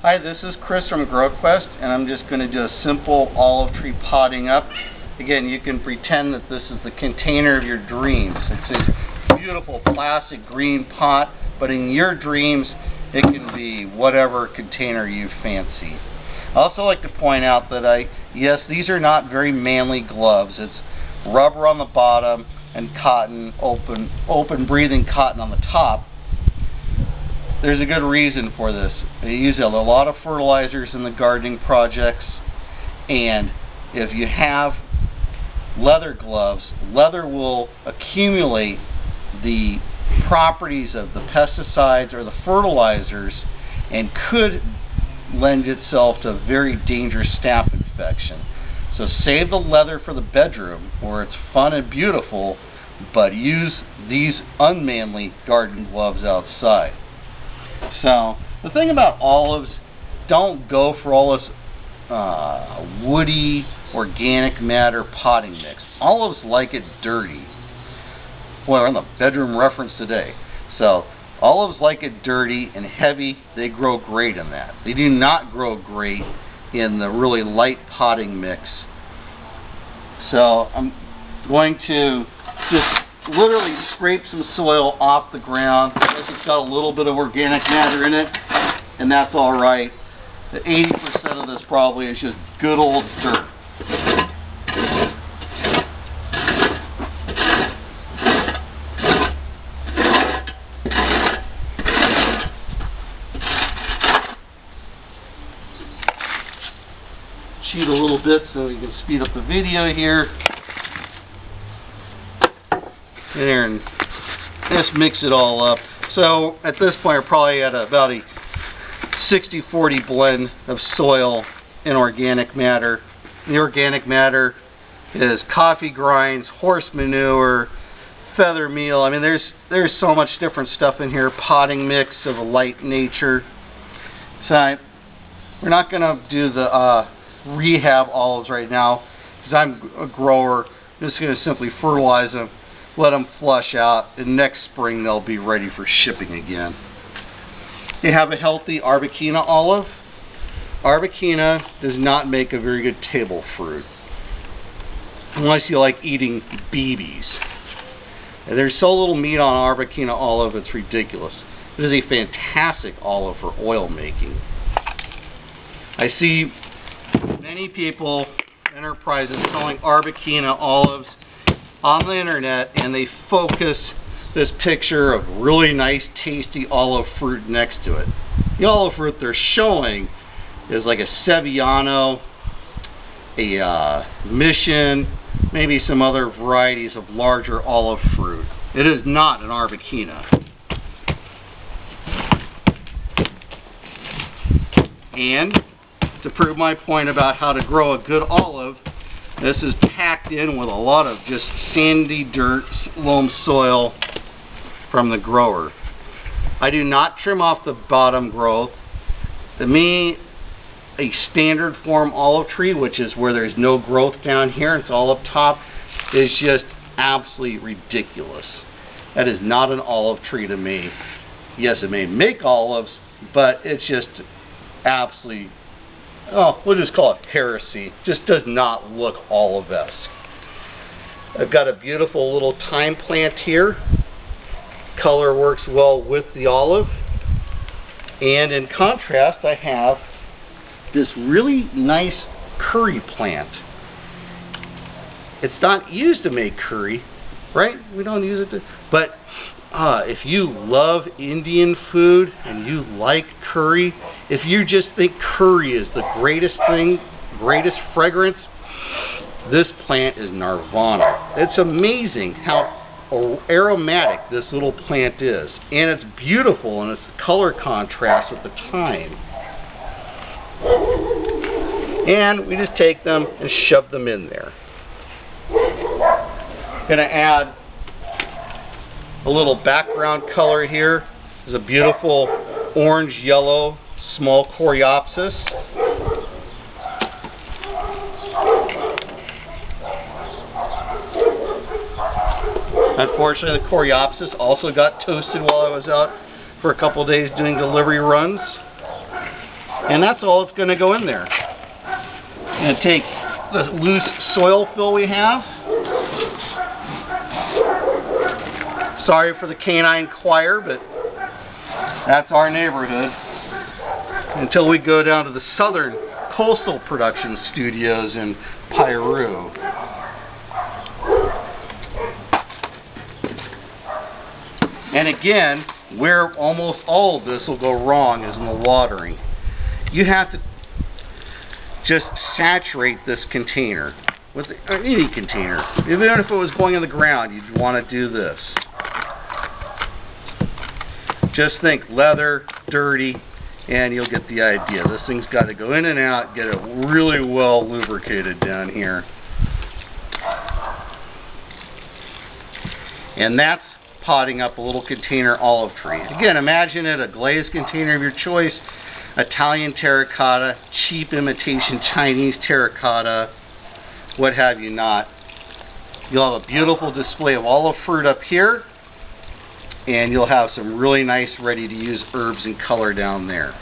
Hi, this is Chris from GrowQuest, and I'm just going to do a simple olive tree potting up. Again, you can pretend that this is the container of your dreams. It's a beautiful plastic green pot, but in your dreams, it can be whatever container you fancy. I also like to point out that yes, these are not very manly gloves. It's rubber on the bottom and cotton, open breathing cotton on the top. There's a good reason for this. They use a lot of fertilizers in the gardening projects, and if you have leather gloves, leather will accumulate the properties of the pesticides or the fertilizers and could lend itself to a very dangerous staph infection. So save the leather for the bedroom where it's fun and beautiful, but use these unmanly garden gloves outside. So the thing about olives, don't go for all this woody organic matter potting mix. Olives like it dirty. Well, we're on the bedroom reference today. So olives like it dirty and heavy. They grow great in that. They do not grow great in the really light potting mix. So I'm going to just literally scrape some soil off the ground. It's got a little bit of organic matter in it, and that's all right. The 80% of this probably is just good old dirt. Cheat a little bit so we can speed up the video here. In there and just mix it all up. So at this point, we're probably at about a 60-40 blend of soil and organic matter. The organic matter is coffee grinds, horse manure, feather meal. I mean, there's so much different stuff in here. Potting mix of a light nature. So we're not going to do the rehab olives right now because I'm a grower. I'm just going to simply fertilize them, let them flush out, and next spring they'll be ready for shipping again. You have a healthy Arbequina olive. Arbequina does not make a very good table fruit unless you like eating BBs. And there's so little meat on Arbequina olive, it's ridiculous. It is a fantastic olive for oil making. I see many people, enterprises, selling Arbequina olives on the internet, and they focus this picture of really nice tasty olive fruit next to it. The olive fruit they're showing is like a Sevillano, a Mission, maybe some other varieties of larger olive fruit. It is not an Arbequina. And to prove my point about how to grow a good olive, this is packed in with a lot of just sandy dirt, loam soil from the grower. I do not trim off the bottom growth. To me, a standard form olive tree, which is where there's no growth down here, it's all up top, is just absolutely ridiculous. That is not an olive tree to me. Yes, it may make olives, but it's just absolutely, oh, we'll just call it heresy. Just does not look olive-esque. I've got a beautiful little thyme plant here. Color works well with the olive. And in contrast, I have this really nice curry plant. It's not used to make curry, right? We don't use it to, but if you love Indian food and you like curry, if you just think curry is the greatest thing, greatest fragrance, this plant is nirvana. It's amazing how aromatic this little plant is, and it's beautiful in its color contrast with the thyme. And we just take them and shove them in there. Going to add a little background color here. There's a beautiful orange-yellow small Coreopsis. Unfortunately, the Coreopsis also got toasted while I was out for a couple days doing delivery runs. And that's all that's going to go in there. I'm going to take the loose soil fill we have. Sorry for the canine choir, but that's our neighborhood. Until we go down to the southern coastal production studios in Peru. And again, where almost all of this will go wrong is in the watering. You have to just saturate this container with any container. Even if it was going in the ground, you'd want to do this. Just think leather, dirty, and you'll get the idea. This thing's got to go in and out, get it really well lubricated down here. And that's potting up a little container olive tree. Again, imagine it a glazed container of your choice, Italian terracotta, cheap imitation Chinese terracotta, what have you not. You'll have a beautiful display of olive fruit up here, and you'll have some really nice ready to use herbs and color down there.